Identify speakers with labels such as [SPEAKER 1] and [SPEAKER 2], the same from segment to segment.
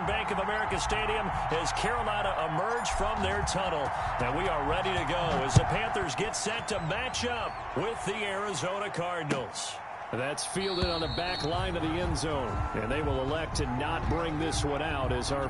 [SPEAKER 1] in Bank of America Stadium as Carolina emerge from their tunnel. And we are ready to go as the Panthers get set to match up with the Arizona Cardinals. That's fielded on the back line of the end zone. And they will elect to not bring this one out as our...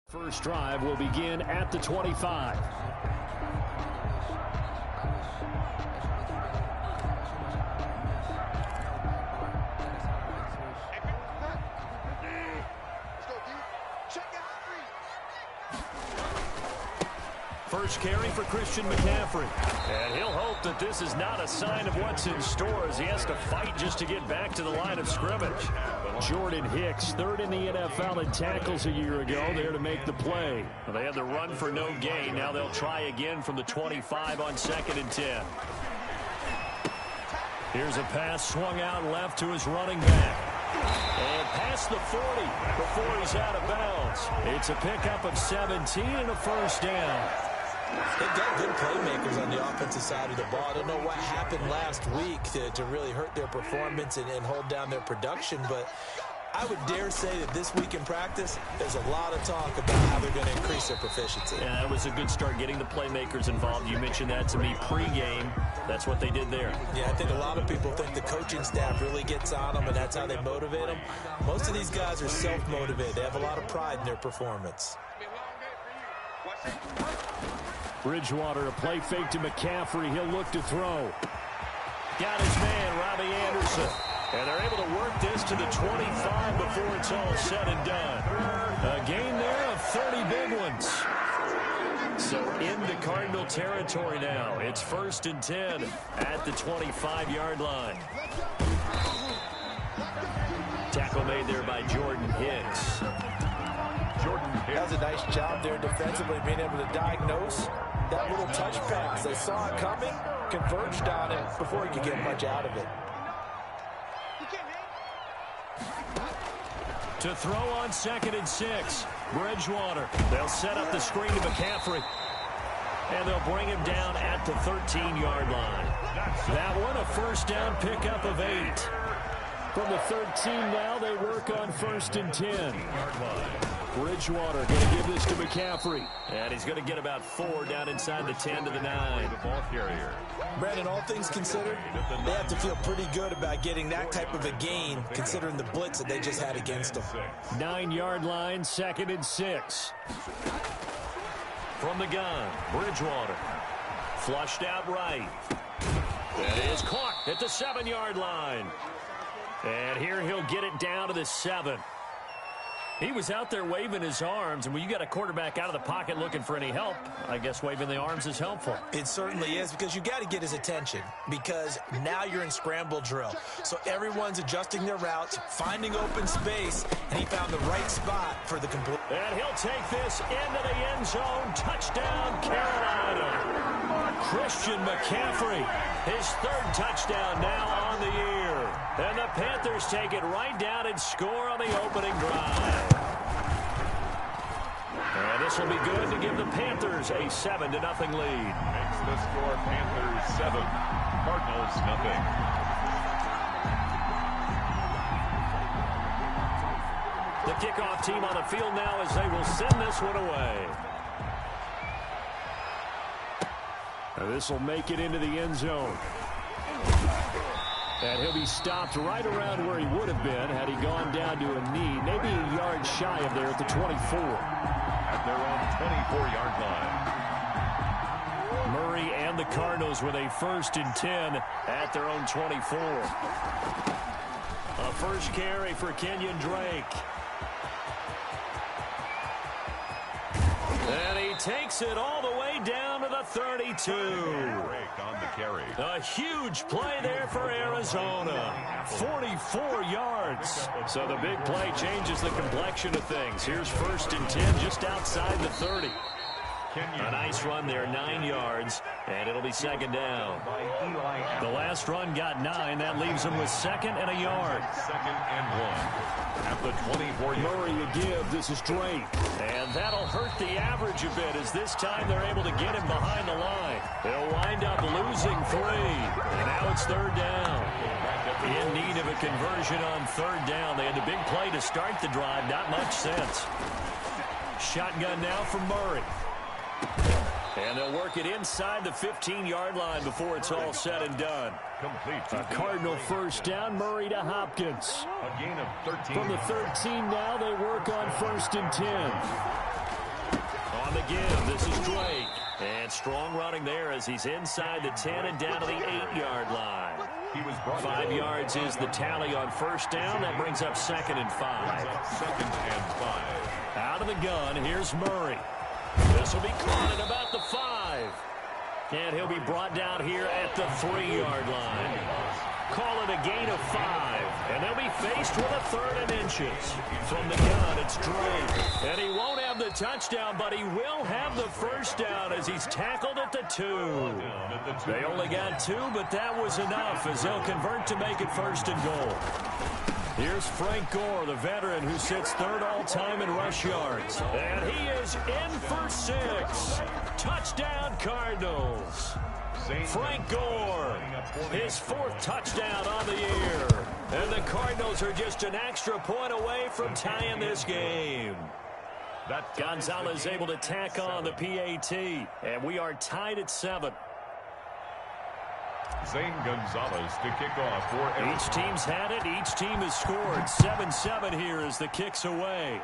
[SPEAKER 1] First drive will begin at the 25. First carry for Christian McCaffrey. And he'll hope that this is not a sign of what's in store as he has to fight just to get back to the line of scrimmage. Jordan Hicks, third in the NFL in tackles a year ago, there to make the play. Well, they had the run for no gain. Now they'll try again from the 25 on 2nd and 10. Here's a pass swung out left to his running back. And past the 40 before he's out of bounds. It's a pickup of 17 and a first down.
[SPEAKER 2] They've got good playmakers on the offensive side of the ball. I don't know what happened last week to really hurt their performance and hold down their production, but I would dare say that this week in practice, there's a lot of talk about how they're going to increase their proficiency.
[SPEAKER 1] Yeah, that was a good start getting the playmakers involved. You mentioned that to me pregame. That's what they did there.
[SPEAKER 2] Yeah, I think a lot of people think the coaching staff really gets on them, and that's how they motivate them. Most of these guys are self-motivated. They have a lot of pride in their performance.
[SPEAKER 1] Bridgewater, a play fake to McCaffrey. He'll look to throw. Got his man, Robbie Anderson. And they're able to work this to the 25 before it's all said and done. A gain there of 30 big ones. So into Cardinal territory now. It's 1st and 10 at the 25-yard line. Tackle made there by Jordan Hicks.
[SPEAKER 2] Does a nice job there defensively, being able to diagnose that little touch pass. They saw it coming, converged on it before he could get much out of it.
[SPEAKER 1] To throw on 2nd and 6. Bridgewater. They'll set up the screen to McCaffrey. And they'll bring him down at the 13-yard line. That one, a first down pickup of 8. From the 13 now, they work on 1st and 10. Bridgewater going to give this to McCaffrey. And he's going to get about 4 down inside the 10 to the 9.
[SPEAKER 3] The ball carrier.
[SPEAKER 2] Brandon, all things considered, they have to feel pretty good about getting that type of a gain, considering the blitz that they just had against them.
[SPEAKER 1] 9-yard line, 2nd and 6. From the gun, Bridgewater. Flushed out right. That is caught at the 7-yard line. And here he'll get it down to the 7. He was out there waving his arms, and when you got a quarterback out of the pocket looking for any help, I guess waving the arms is helpful.
[SPEAKER 2] It certainly is, because you got to get his attention, because now you're in scramble drill. So everyone's adjusting their routes, finding open space, and he found the right spot for the complete.
[SPEAKER 1] And he'll take this into the end zone. Touchdown, Carolina. Christian McCaffrey, his 3rd touchdown now on the year. And the Panthers take it right down and score on the opening drive. And this will be good to give the Panthers a 7-0 lead.
[SPEAKER 3] Makes the score Panthers 7, Cardinals nothing.
[SPEAKER 1] The kickoff team on the field now as they will send this one away. Now this will make it into the end zone. And he'll be stopped right around where he would have been had he gone down to a knee, maybe a yard shy of there at the 24.
[SPEAKER 3] At their own 24-yard line.
[SPEAKER 1] Murray and the Cardinals with a 1st and 10 at their own 24. A first carry for Kenyon Drake. And he takes it all the way down to the 32.
[SPEAKER 3] On the carry.
[SPEAKER 1] A huge play there for Arizona. 44 yards. So the big play changes the complexion of things. Here's 1st and 10 just outside the 30. A nice run there, 9 yards, and it'll be 2nd down. The last run got 9. That leaves him with 2nd and a yard.
[SPEAKER 3] 2nd and 1. At the 24
[SPEAKER 1] Murray again. This is Drake. And that'll hurt the average a bit as this time they're able to get him behind the line. They'll wind up losing 3. And now it's 3rd down. In need of a conversion on 3rd down. They had the big play to start the drive. Not much sense. Shotgun now from Murray. And they'll work it inside the 15-yard line before it's all said and done. A Cardinal first down, Murray to Hopkins.
[SPEAKER 3] A gain of 13.
[SPEAKER 1] From the 13 now, they work on 1st and 10. On the give, this is Drake. And strong running there as he's inside the 10 and down to the 8-yard line. 5 yards is the tally on 1st down. That brings up 2nd and 5.
[SPEAKER 3] 2nd and 5.
[SPEAKER 1] Out of the gun, here's Murray. This will be caught at about the 5. And he'll be brought down here at the 3-yard line. Call it a gain of 5. And they'll be faced with a 3rd and inches. From the gun, it's Drake. And he won't have the touchdown, but he will have the 1st down as he's tackled at the 2. They only got 2, but that was enough as they'll convert to make it 1st and goal. Here's Frank Gore, the veteran who sits 3rd all-time in rush yards. And he is in for 6. Touchdown, Cardinals. Frank Gore, his 4th touchdown on the year. And the Cardinals are just an extra point away from tying this game. Gonzalez able to tack on the PAT. And we are tied at 7.
[SPEAKER 3] Zane Gonzalez to kick off for Arizona.
[SPEAKER 1] Each team's had it. Each team has scored. 7-7 here as the kick's away.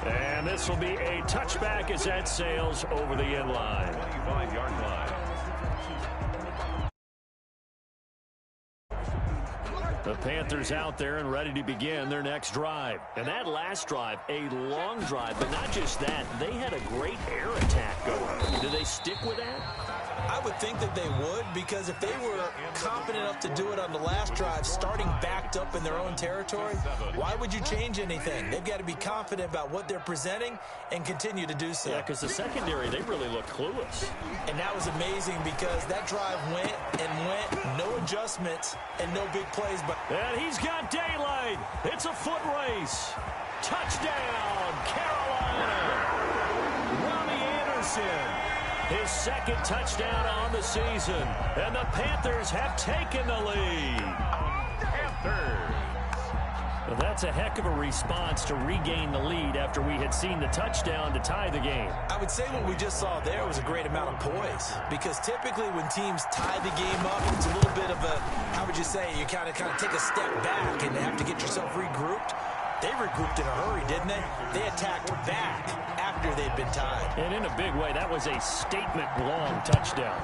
[SPEAKER 1] And this will be a touchback as that sails over the end line.
[SPEAKER 3] 25-yard line.
[SPEAKER 1] The Panthers out there and ready to begin their next drive. And that last drive, a long drive, but not just that. They had a great air attack going. Do they stick with that?
[SPEAKER 2] I would think that they would, because if they were confident enough to do it on the last drive, starting backed up in their own territory, why would you change anything? They've got to be confident about what they're presenting and continue to do so.
[SPEAKER 1] Yeah, because the secondary, they really look clueless.
[SPEAKER 2] And that was amazing because that drive went and went, no adjustments and no big plays.
[SPEAKER 1] And he's got daylight. It's a foot race. Touchdown, Carolina. Robbie Anderson. His 2nd touchdown on the season. And the Panthers have taken the lead.
[SPEAKER 3] Panthers.
[SPEAKER 1] Well, that's a heck of a response to regain the lead after we had seen the touchdown to tie the game.
[SPEAKER 2] I would say what we just saw there was a great amount of poise, because typically when teams tie the game up, it's a little bit of a, how would you say, you kind of take a step back and have to get yourself regrouped. They regrouped in a hurry, didn't they? They attacked back after they'd been tied.
[SPEAKER 1] And in a big way, that was a statement-long touchdown.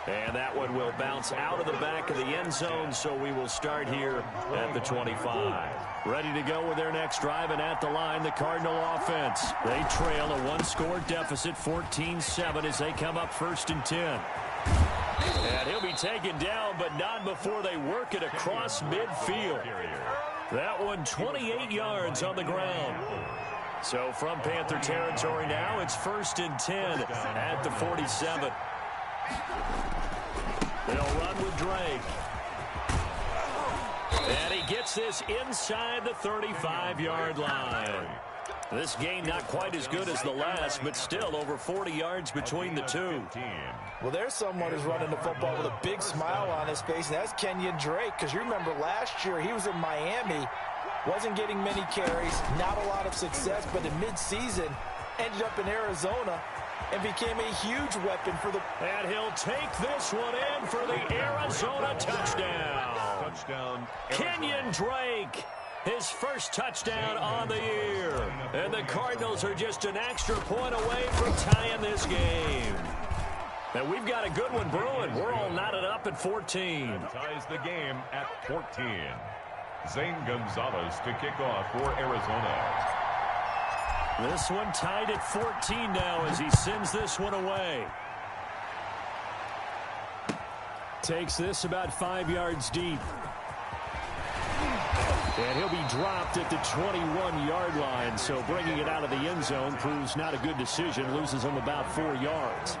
[SPEAKER 1] And that one will bounce out of the back of the end zone, so we will start here at the 25. Ready to go with their next drive, and at the line, the Cardinal offense. They trail a 1-score deficit, 14-7, as they come up 1st and 10. And he'll be taken down, but not before they work it across midfield. That one 28 yards on the ground. So from Panther territory now, it's 1st and 10 at the 47. They'll run with Drake. And he gets this inside the 35-yard line. This game not quite as good as the last, but still over 40 yards between the two.
[SPEAKER 2] Well, there's someone who's running the football with a big smile on his face, and that's Kenyon Drake, because you remember last year he was in Miami, wasn't getting many carries, not a lot of success, but in midseason ended up in Arizona and became a huge weapon for the...
[SPEAKER 1] And he'll take this one in for the Arizona touchdown.
[SPEAKER 3] Touchdown,
[SPEAKER 1] Kenyon Drake. His first touchdown on the year. And the Cardinals are just an extra point away from tying this game. And we've got a good one brewing. We're all knotted up at 14.
[SPEAKER 3] And ties the game at 14. Zane Gonzalez to kick off for Arizona.
[SPEAKER 1] This one tied at 14 now as he sends this one away. Takes this about 5 yards deep. And he'll be dropped at the 21-yard line. So bringing it out of the end zone proves not a good decision. Loses him about 4 yards.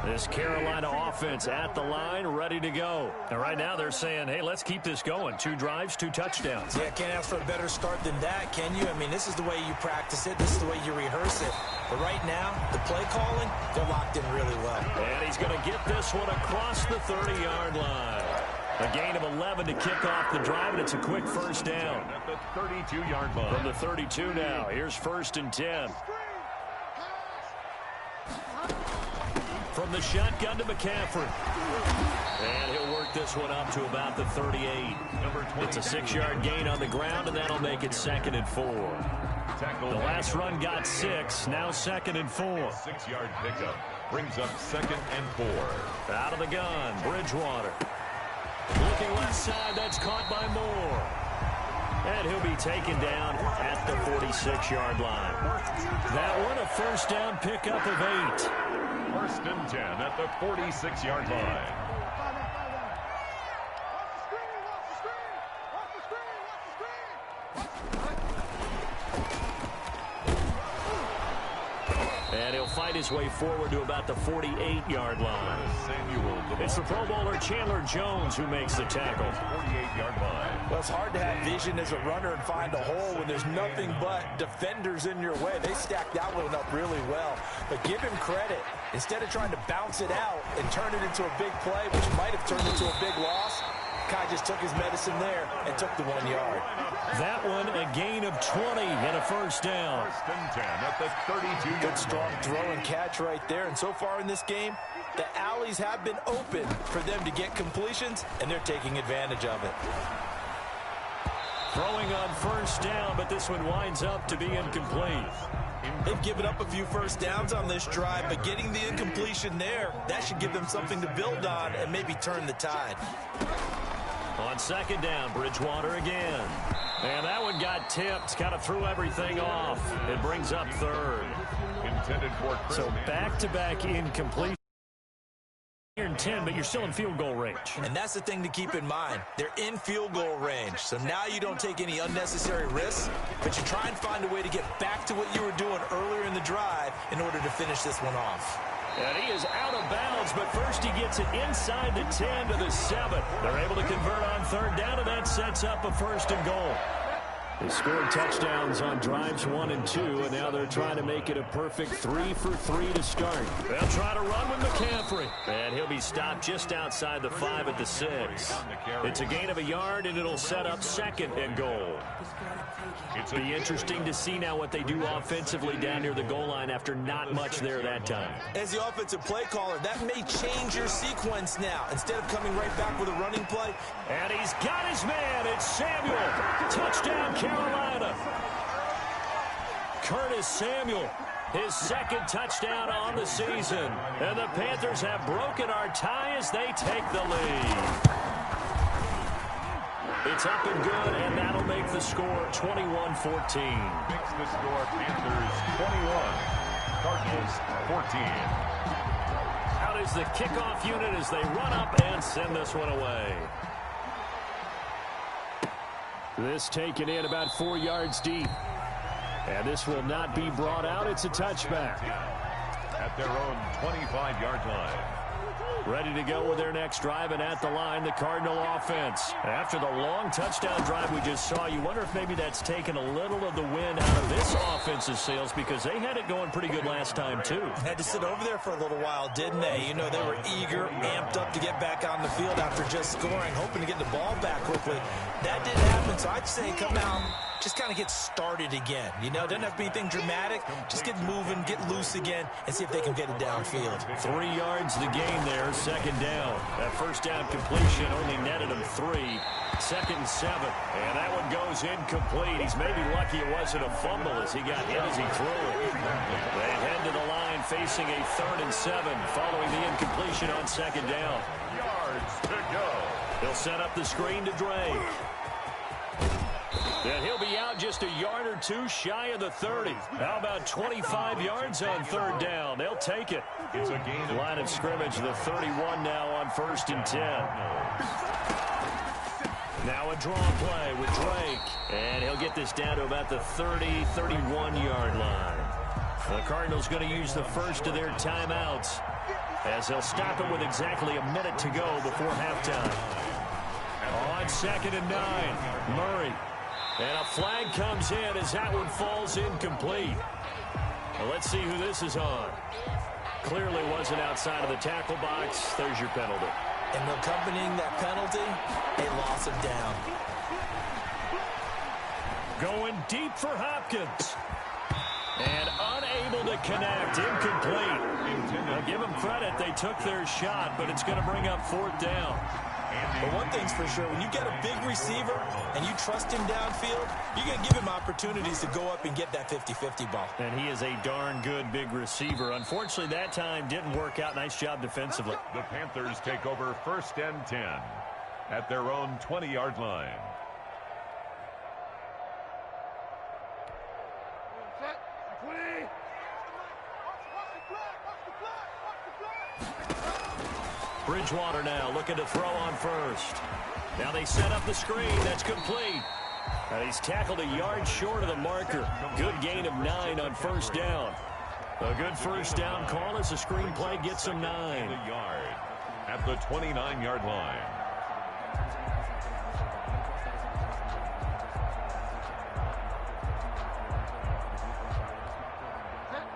[SPEAKER 1] This Carolina offense at the line, ready to go. And right now they're saying, hey, let's keep this going. 2 drives, 2 touchdowns.
[SPEAKER 2] Yeah, can't ask for a better start than that, can you? I mean, this is the way you practice it. This is the way you rehearse it. But right now, the play calling, they're locked in really well.
[SPEAKER 1] And he's going to get this one across the 30-yard line. A gain of 11 to kick off the drive, and it's a quick first down.
[SPEAKER 3] At the 32-yard line.
[SPEAKER 1] From the 32 now, here's 1st and 10. From the shotgun to McCaffrey. And he'll work this one up to about the 38. It's a 6-yard gain on the ground, and that'll make it 2nd and 4. The last run got 6, now 2nd and 4.
[SPEAKER 3] 6-yard pickup brings up 2nd and 4.
[SPEAKER 1] Out of the gun, Bridgewater. Looking left side, that's caught by Moore. And he'll be taken down at the 46-yard line. That one a first down pickup of 8.
[SPEAKER 3] 1st and 10 at the 46-yard line.
[SPEAKER 1] And he'll fight his way forward to about the 48-yard line. It's the Pro Bowler Chandler Jones who makes the tackle.
[SPEAKER 3] 48-yard line.
[SPEAKER 2] Well, it's hard to have vision as a runner and find a hole when there's nothing but defenders in your way. They stacked that one up really well. But give him credit. Instead of trying to bounce it out and turn it into a big play, which might have turned into a big loss, Kai just took his medicine there and took the 1 yard.
[SPEAKER 1] That one a gain of 20 and a first down.
[SPEAKER 3] 1st and 10 at the 32-yard line.
[SPEAKER 2] Good strong throw and catch right there. And so far in this game, the alleys have been open for them to get completions, and they're taking advantage of it.
[SPEAKER 1] Throwing on first down, but this one winds up to be incomplete.
[SPEAKER 2] They've given up a few first downs on this drive, but getting the incompletion there, that should give them something to build on and maybe turn the tide.
[SPEAKER 1] On 2nd down, Bridgewater again. And that one got tipped, kind of threw everything off. It brings up 3rd.
[SPEAKER 3] Intended for Chris.
[SPEAKER 1] So back-to-back incomplete. You're in 10, but you're still in field goal range.
[SPEAKER 2] And that's the thing to keep in mind. They're in field goal range. So now you don't take any unnecessary risks, but you try and find a way to get back to what you were doing earlier in the drive in order to finish this one off.
[SPEAKER 1] And he is out of bounds, but first he gets it inside the 10 to the 7. They're able to convert on 3rd down, and that sets up a 1st and goal. They scored touchdowns on drives 1 and 2, and now they're trying to make it a perfect 3 for 3 to start. They'll try to run with McCaffrey, and he'll be stopped just outside the 5 at the 6. It's a gain of a yard, and it'll set up 2nd and goal. It'll be interesting to see now what they do offensively down near the goal line after not much there that time.
[SPEAKER 2] As the offensive play caller, that may change your sequence now. Instead of coming right back with a running play.
[SPEAKER 1] And he's got his man. It's Samuel. Touchdown, Carolina. Curtis Samuel, his 2nd touchdown on the season. And the Panthers have broken our tie as they take the lead. It's up and good, and that'll make the score 21-14.
[SPEAKER 3] Makes the score Panthers 21, Cardinals 14.
[SPEAKER 1] Out is the kickoff unit as they run up and send this one away. This taken in about 4 yards deep. And this will not be brought out. It's a touchback.
[SPEAKER 3] At their own 25-yard line.
[SPEAKER 1] Ready to go with their next drive, and at the line, the Cardinal offense. After the long touchdown drive we just saw, you wonder if maybe that's taken a little of the wind out of this offense. offensive sales because they had it going pretty good last time, too.
[SPEAKER 2] Had to sit over there for a little while, didn't they? You know, they were eager, amped up to get back on the field after just scoring, hoping to get the ball back quickly. That didn't happen, so I'd say come out, just kind of get started again. You know, doesn't have to be anything dramatic. Just get moving, get loose again, and see if they can get it downfield.
[SPEAKER 1] 3 yards the game there, second down. That first down completion only netted him 3. Second and 7. And that one goes incomplete. He's maybe lucky it wasn't a fumble as he got hit as he threw it. They head to the line facing a 3rd and 7 following the incompletion on second down.
[SPEAKER 3] Yards to go.
[SPEAKER 1] He'll set up the screen to Drake. And he'll be out just a yard or 2 shy of the 30. How about 25 yards on 3rd down? They'll take it.
[SPEAKER 3] It's a gain of
[SPEAKER 1] Line of scrimmage, the 31 now on 1st and 10. Now a draw play with Drake. And he'll get this down to about the 30, 31-yard line. The Cardinals going to use the first of their timeouts as they'll stop it with exactly a minute to go before halftime. On 2nd and 9, Murray. And a flag comes in as that one falls incomplete. Well, let's see who this is on. Clearly wasn't outside of the tackle box. There's your penalty.
[SPEAKER 2] And accompanying that penalty, a loss of down.
[SPEAKER 1] Going deep for Hopkins. And unable to connect. Incomplete. Now, give them credit. They took their shot, but it's going to bring up 4th down.
[SPEAKER 2] But one thing's for sure, when you get a big receiver and you trust him downfield, you're going to give him opportunities to go up and get that 50-50 ball.
[SPEAKER 1] And he is a darn good big receiver. Unfortunately, that time didn't work out. Nice job defensively.
[SPEAKER 3] the Panthers take over 1st and 10 at their own 20-yard line.
[SPEAKER 1] Bridgewater now looking to throw on first. Now they set up the screen. That's complete. And he's tackled a yard short of the marker. Good gain of 9 on 1st down. A good 1st down call as the screen play gets him 9.
[SPEAKER 3] A yard at the 29-yard line.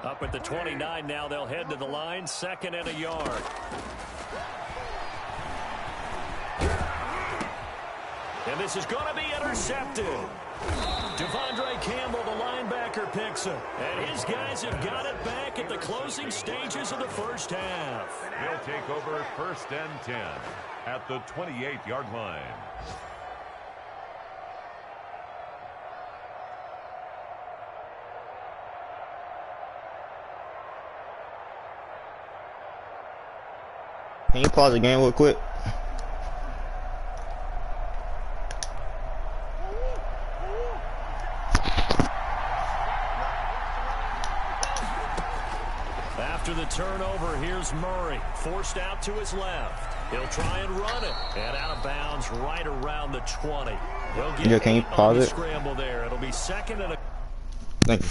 [SPEAKER 1] Up at the 29 now, they'll head to the line. 2nd and a yard. And this is going to be intercepted. Devondre Campbell, the linebacker, picks it. And his guys have got it back at the closing stages of the first half.
[SPEAKER 3] They'll take over 1st and 10 at the 28-yard line.
[SPEAKER 4] Can you pause the game real quick?
[SPEAKER 1] After the turnover, here's Murray. Forced out to his left. He'll try and run it. And out of bounds right around the 20. He'll get
[SPEAKER 4] Yeah, can you pause it?
[SPEAKER 1] Scramble there. It'll be 2nd and a...
[SPEAKER 4] Thank you.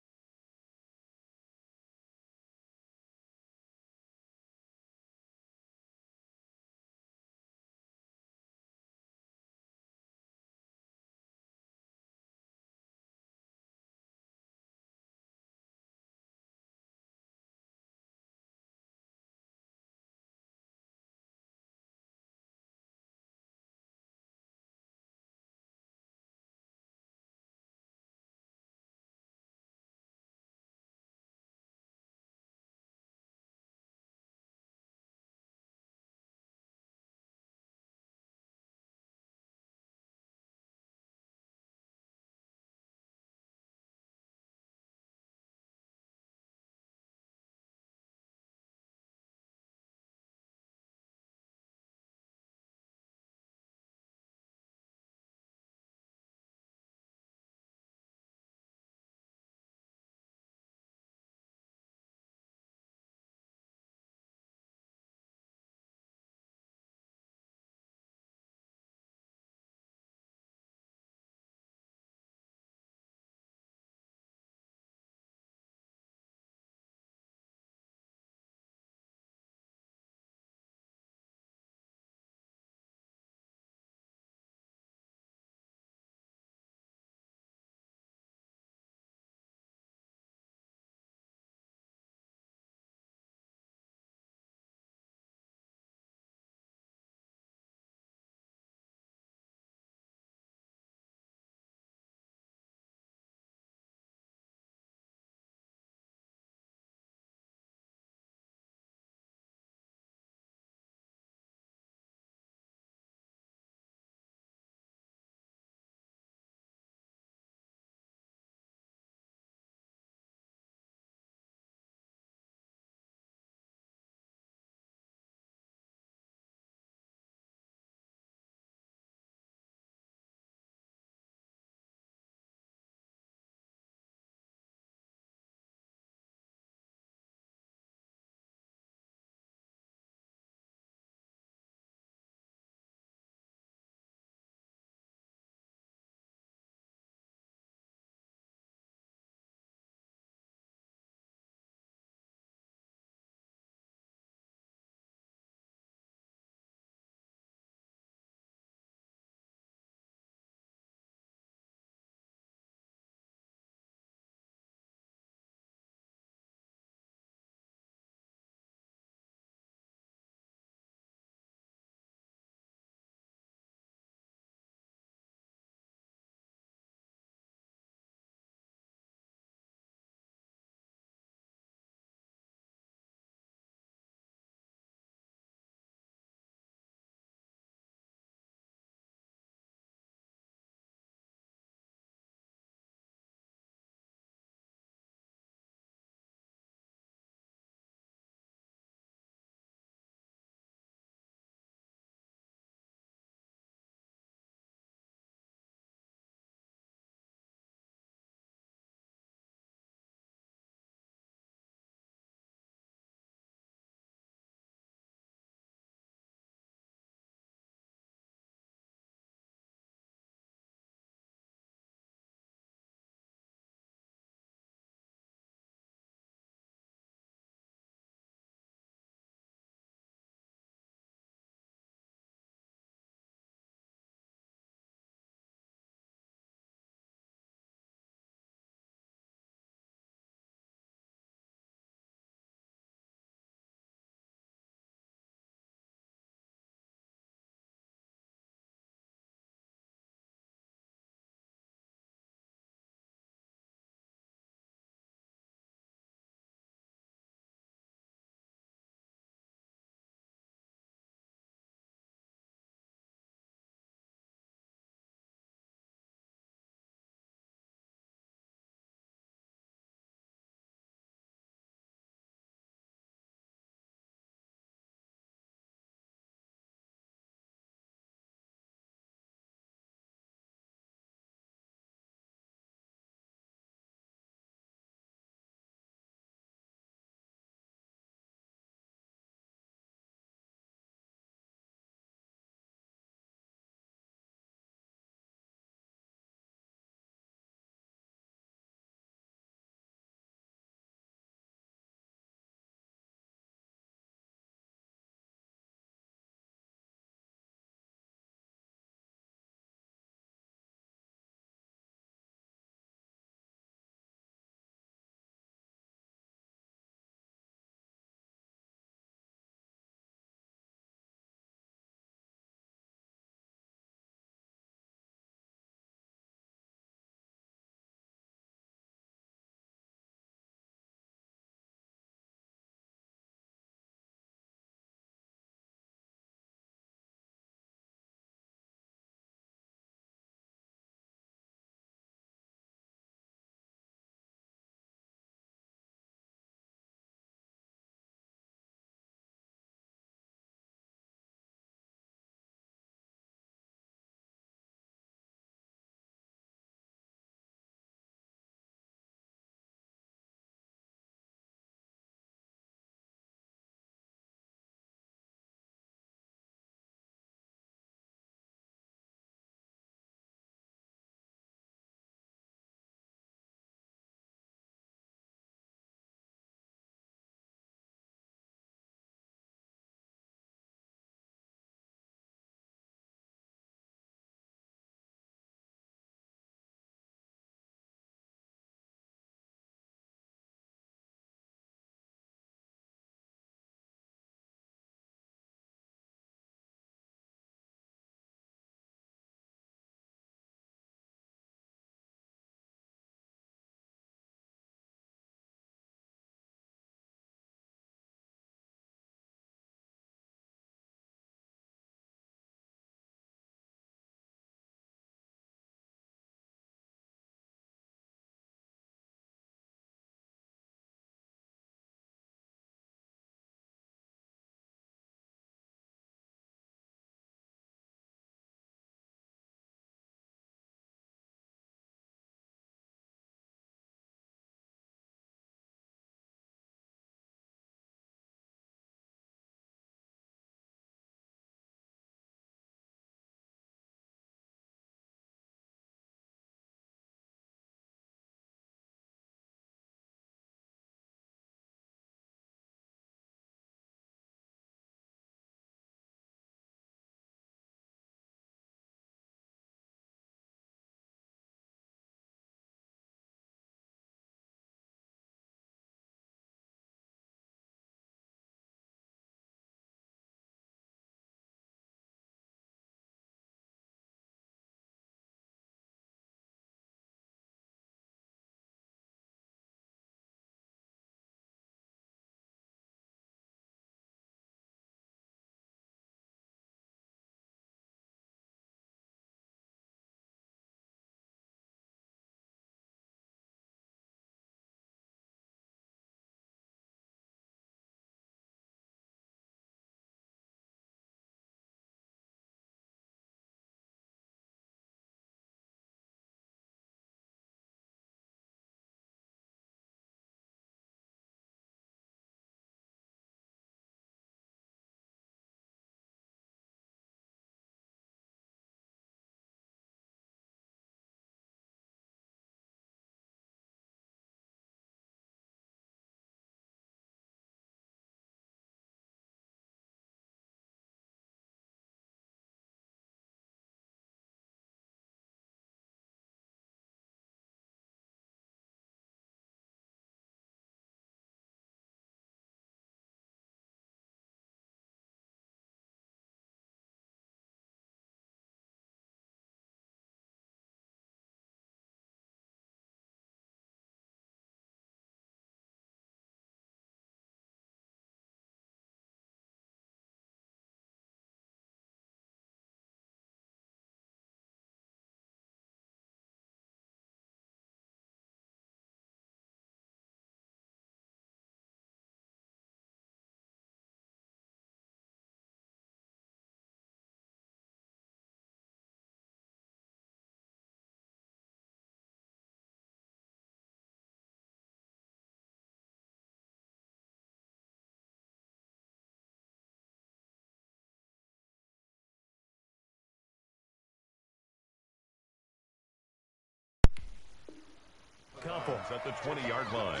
[SPEAKER 2] simple.
[SPEAKER 3] At the 20-yard line.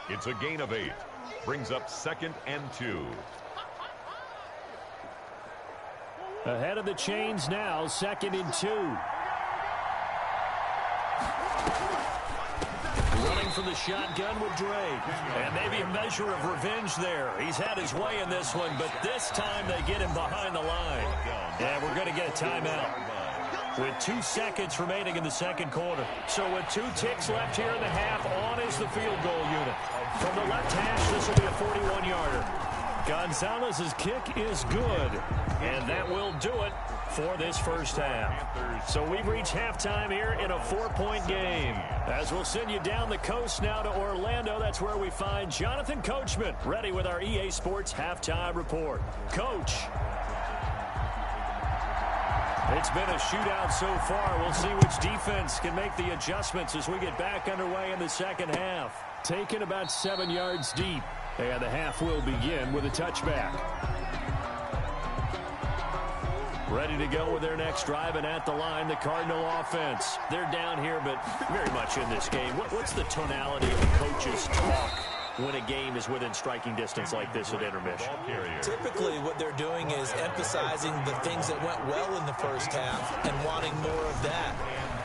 [SPEAKER 3] It's a gain of 8. Brings up 2nd and 2.
[SPEAKER 1] Ahead of the chains now, 2nd and 2. Running from the shotgun with Drake. And maybe a measure of revenge there. He's had his way in this one, but this time they get him behind the line. And we're going to get a timeout with 2 seconds remaining in the second quarter. So with 2 ticks left here in the half, on is the field goal unit. From the left hash, this will be a 41-yarder. Gonzalez's kick is good, and that will do it for this first half. So we've reached halftime here in a 4-point game. As we'll send you down the coast now to Orlando, that's where we find Jonathan Coachman, ready with our EA Sports halftime report. Coach. It's been a shootout so far. We'll see which defense can make the adjustments as we get back underway in the second half. Taken about 7 yards deep. And the half will begin with a touchback. Ready to go with their next drive, and at the line, the Cardinal offense. They're down here, but very much in this game. What's the tonality of the coach's talk when a game is within striking distance like this at intermission?
[SPEAKER 2] Typically, what they're doing is emphasizing the things that went well in the first half and wanting more of that.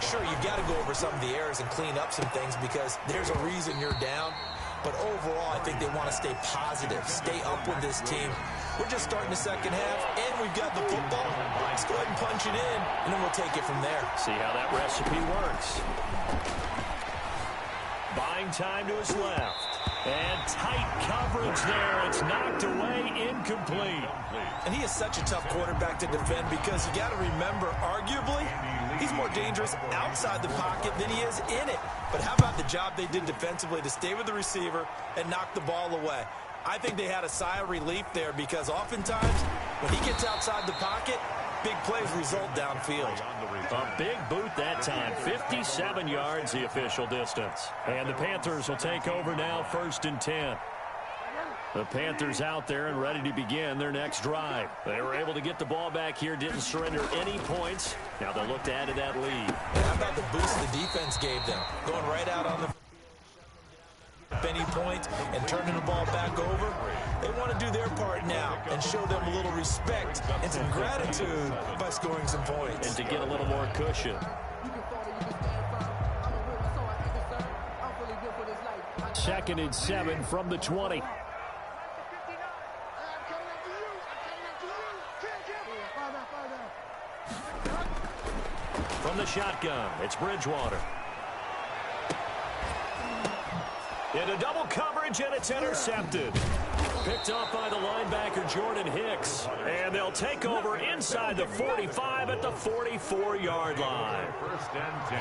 [SPEAKER 2] Sure, you've got to go over some of the errors and clean up some things because there's a reason you're down. But overall, I think they want to stay positive, stay up with this team. We're just starting the second half, and we've got the football. Let's go ahead and punch it in, and then we'll take it from there.
[SPEAKER 1] See how that recipe works. Buying time to his left. And tight coverage there. It's knocked away, incomplete.
[SPEAKER 2] And he is such a tough quarterback to defend because you got to remember, arguably, he's more dangerous outside the pocket than he is in it. But how about the job they did defensively to stay with the receiver and knock the ball away? I think they had a sigh of relief there because oftentimes when he gets outside the pocket, big plays result downfield.
[SPEAKER 1] A big boot that time. 57 yards the official distance. And the Panthers will take over now, 1st and 10. The Panthers out there and ready to begin their next drive. They were able to get the ball back here, didn't surrender any points. Now they'll look to add to that lead.
[SPEAKER 2] How about the boost the defense gave them? Going right out on the any point and turning the ball back over. They want to do their part now and show them a little respect and some gratitude by scoring some points.
[SPEAKER 1] And to get a little more cushion. 2nd and 7 from the 20. From the shotgun, it's Bridgewater. Into double coverage, and it's intercepted. Picked off by the linebacker, Jordan Hicks. And they'll take over inside the 45 at the 44-yard line.
[SPEAKER 3] 1st and 10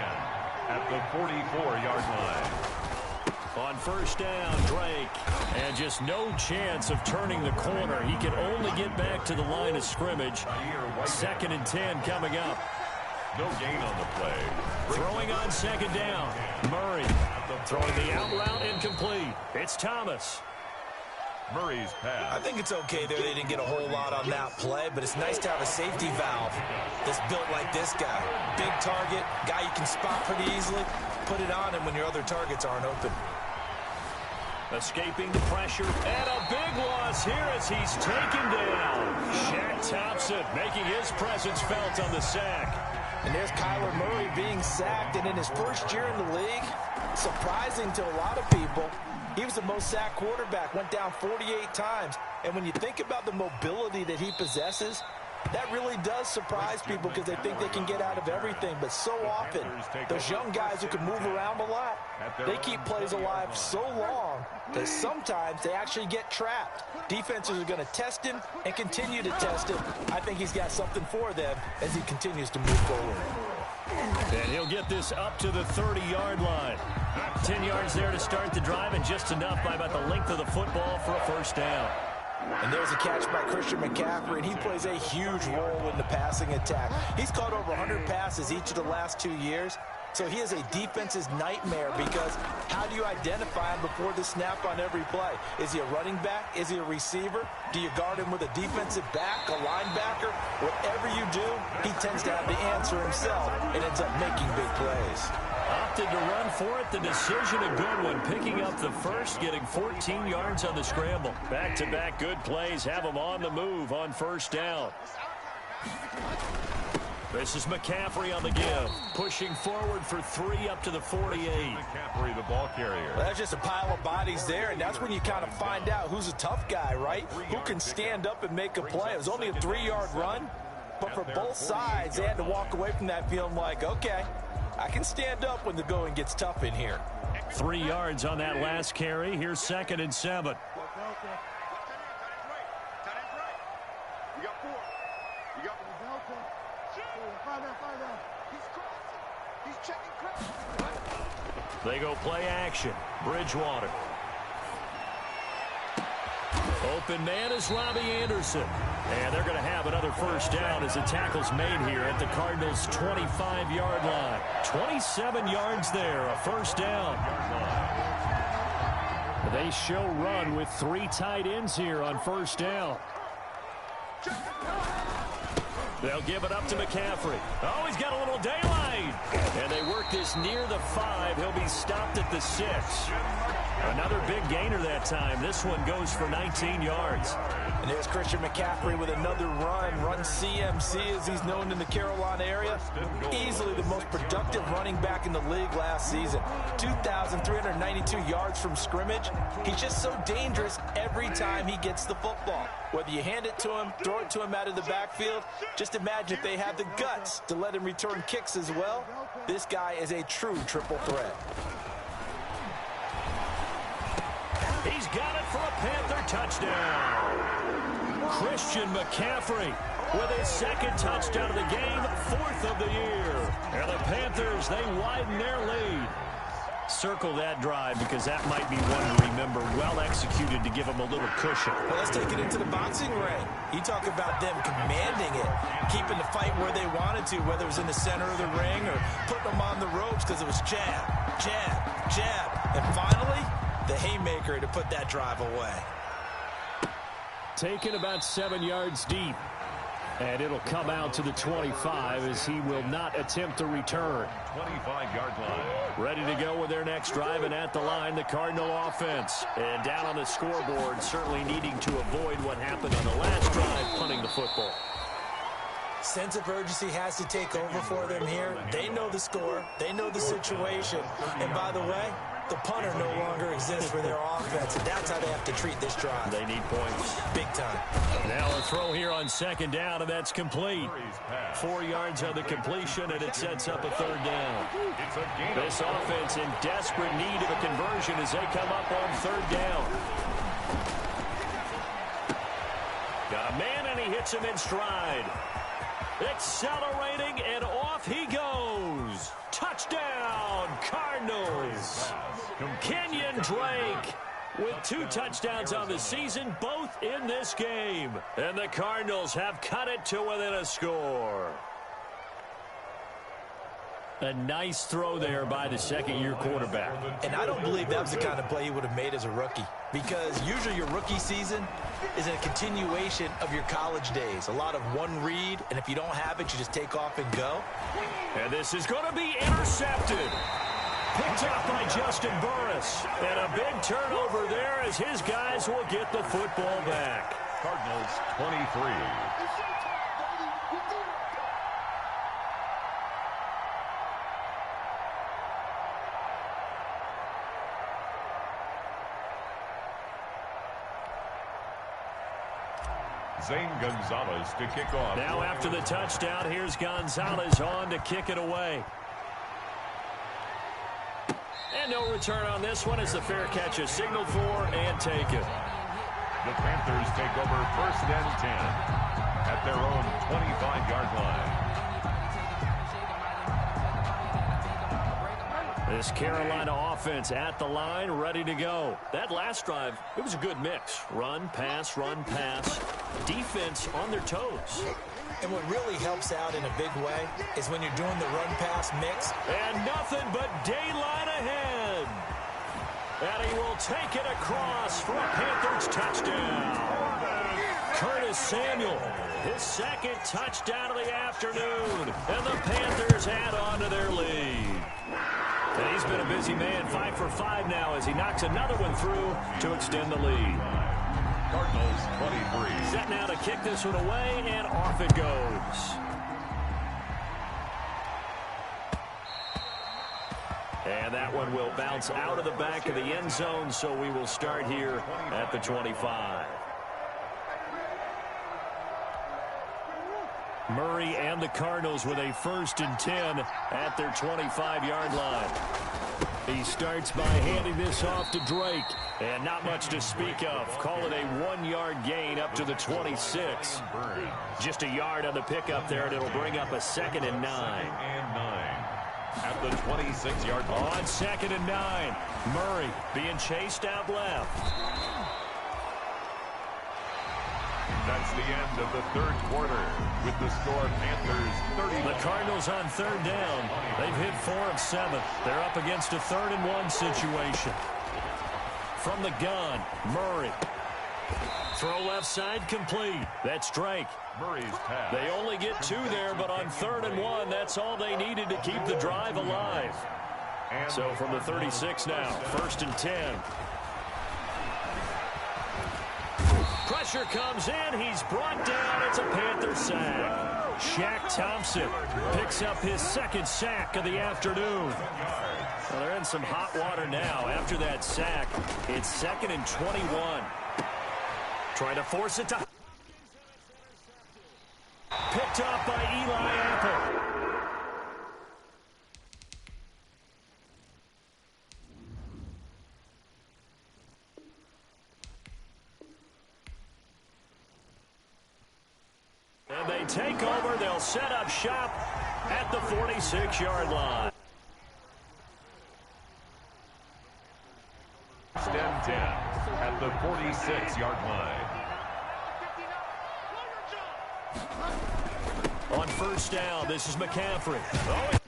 [SPEAKER 3] at the 44-yard line.
[SPEAKER 1] On 1st down, Drake. And just no chance of turning the corner. He can only get back to the line of scrimmage. 2nd and 10 coming up.
[SPEAKER 3] No gain on the play.
[SPEAKER 1] Throwing on 2nd down. Murray throwing the out route incomplete. It's Thomas.
[SPEAKER 3] Murray's pass.
[SPEAKER 2] I think it's okay there. They didn't get a whole lot on that play, but it's nice to have a safety valve that's built like this guy. Big target, guy you can spot pretty easily. Put it on him when your other targets aren't open.
[SPEAKER 1] Escaping the pressure, and a big loss here as he's taken down. Shaq Thompson making his presence felt on the sack.
[SPEAKER 2] And there's Kyler Murray being sacked, and in his first year in the league, surprising to a lot of people, he was the most sacked quarterback, went down 48 times. And when you think about the mobility that he possesses, that really does surprise people because they think they can get out of everything. But so often, those young guys who can move around a lot, they keep plays alive so long that sometimes they actually get trapped. Defenses are going to test him and continue to test him. I think he's got something for them as he continues to move forward.
[SPEAKER 1] And he'll get this up to the 30-yard line. 10 yards there to start the drive, and just enough by about the length of the football for a 1st down.
[SPEAKER 2] And there's a catch by Christian McCaffrey, and he plays a huge role in the passing attack. He's caught over 100 passes each of the last 2 years. So he is a defense's nightmare because how do you identify him before the snap on every play? Is he a running back? Is he a receiver? Do you guard him with a defensive back, a linebacker? Whatever you do, he tends to have the answer himself and ends up making big plays.
[SPEAKER 1] opted to run for it. The decision a good one. Picking up the first, getting 14 yards on the scramble. Back-to-back good plays have them on the move on first down. This is McCaffrey on the give. Pushing forward for 3 up to the 48.
[SPEAKER 3] McCaffrey, the ball carrier.
[SPEAKER 2] Well, that's just a pile of bodies there, and that's when you kind of find out who's a tough guy, right? Who can stand up and make a play. It was only a 3-yard run, but for both sides, they had to walk away from that feeling like, okay, I can stand up when the going gets tough in here.
[SPEAKER 1] 3 yards on that last carry. Here's 2nd and 7. They go play action. Bridgewater. Open man is Robbie Anderson. And they're going to have another first down as the tackle's made here at the Cardinals' 25-yard line. 27 yards there, a first down. They show run with 3 tight ends here on first down. They'll give it up to McCaffrey. Oh, he's got a little daylight. And they work this near the 5. He'll be stopped at the 6. Another big gainer that time. This one goes for 19 yards.
[SPEAKER 2] And there's Christian McCaffrey with another run CMC as he's known in the Carolina area. Easily the most productive running back in the league last season. 2,392 yards from scrimmage. He's just so dangerous every time he gets the football. Whether you hand it to him, throw it to him out of the backfield, just imagine if they have the guts to let him return kicks as well. This guy is a true triple threat.
[SPEAKER 1] He's got it for a Panther touchdown. Christian McCaffrey with his 2nd touchdown of the game, 4th of the year. And the Panthers, they widen their lead. Circle that drive because that might be one to remember. Well executed to give them a little cushion.
[SPEAKER 2] Well, let's take it into the boxing ring. You talk about them commanding it, keeping the fight where they wanted to, whether it was in the center of the ring or putting them on the ropes because it was jab, jab, jab. And finally, the haymaker to put that drive away.
[SPEAKER 1] Taken about 7 yards deep. And it'll come out to the 25 as he will not attempt to return.
[SPEAKER 3] 25-yard line.
[SPEAKER 1] Ready to go with their next drive, and at the line, the Cardinal offense. And down on the scoreboard, certainly needing to avoid what happened on the last drive, punting the football.
[SPEAKER 2] Sense of urgency has to take over for them here. They know the score. They know the situation. And by the way, the punter no longer exists for their offense. And that's how they have to treat this drive.
[SPEAKER 1] They need points.
[SPEAKER 2] Big time.
[SPEAKER 1] Now a throw here on 2nd down, and that's complete. 4 yards on the completion, and it sets up a 3rd down. This offense in desperate need of a conversion as they come up on 3rd down. Got a man, and he hits him in stride. Accelerating, and off he goes. Touchdown, Cardinals. Kenyon Drake with 2 touchdowns on the season, both in this game. And the Cardinals have cut it to within a score. A nice throw there by the 2nd-year quarterback.
[SPEAKER 2] And I don't believe that was the kind of play he would have made as a rookie, because usually your rookie season is a continuation of your college days. A lot of one read, and if you don't have it, you just take off and go.
[SPEAKER 1] And this is going to be intercepted. Picked up by Justin Burris. And a big turnover there as his guys will get the football back.
[SPEAKER 3] Cardinals 23. Zane Gonzalez to kick off.
[SPEAKER 1] Now after the touchdown, here's Gonzalez on to kick it away. And no return on this one as the fair catch is signaled for and taken.
[SPEAKER 3] The Panthers take over 1st and 10 at their own 25-yard line.
[SPEAKER 1] This Carolina offense at the line, ready to go. That last drive, it was a good mix. Run, pass, defense on their toes.
[SPEAKER 2] And what really helps out in a big way is when you're doing the run-pass mix.
[SPEAKER 1] And nothing but daylight ahead. And he will take it across for a Panthers touchdown. Curtis Samuel, his 2nd touchdown of the afternoon. And the Panthers add on to their lead. And He's been a busy man, 5 for 5 now as he knocks another one through to extend the lead.
[SPEAKER 3] Cardinals 23.
[SPEAKER 1] Set now to kick this one away, and off it goes. And that one will bounce out of the back of the end zone, so we will start here at the 25. Murray and the Cardinals with a 1st and 10 at their 25-yard line. He starts by handing this off to Drake. And not much to speak of. Call it a 1-yard gain up to the 26. Just a yard on the pickup there, and it'll bring up a 2nd and 9.
[SPEAKER 3] At the 26-yard line.
[SPEAKER 1] On 2nd and 9. Murray being chased out left.
[SPEAKER 3] That's the end of the 3rd quarter with the score Panthers 30.
[SPEAKER 1] The Cardinals on 3rd down. They've hit 4 of 7. They're up against a 3rd and 1 situation. From the gun, Murray. Throw left side complete. That's Drake.
[SPEAKER 3] Murray's pass.
[SPEAKER 1] They only get 2 there, but on 3rd and 1, that's all they needed to keep the drive alive. So from the 36 now, 1st and 10. Pressure comes in. He's brought down. It's a Panther sack. Shaq Thompson picks up his 2nd sack of the afternoon. Well, they're in some hot water now. After that sack, it's 2nd and 21. Trying to force it to... Picked up by Eli Apple. And they take over. They'll set up shop at the 46-yard line.
[SPEAKER 3] Stand 10 at the 46-yard line.
[SPEAKER 1] On 1st down, this is McCaffrey. Oh,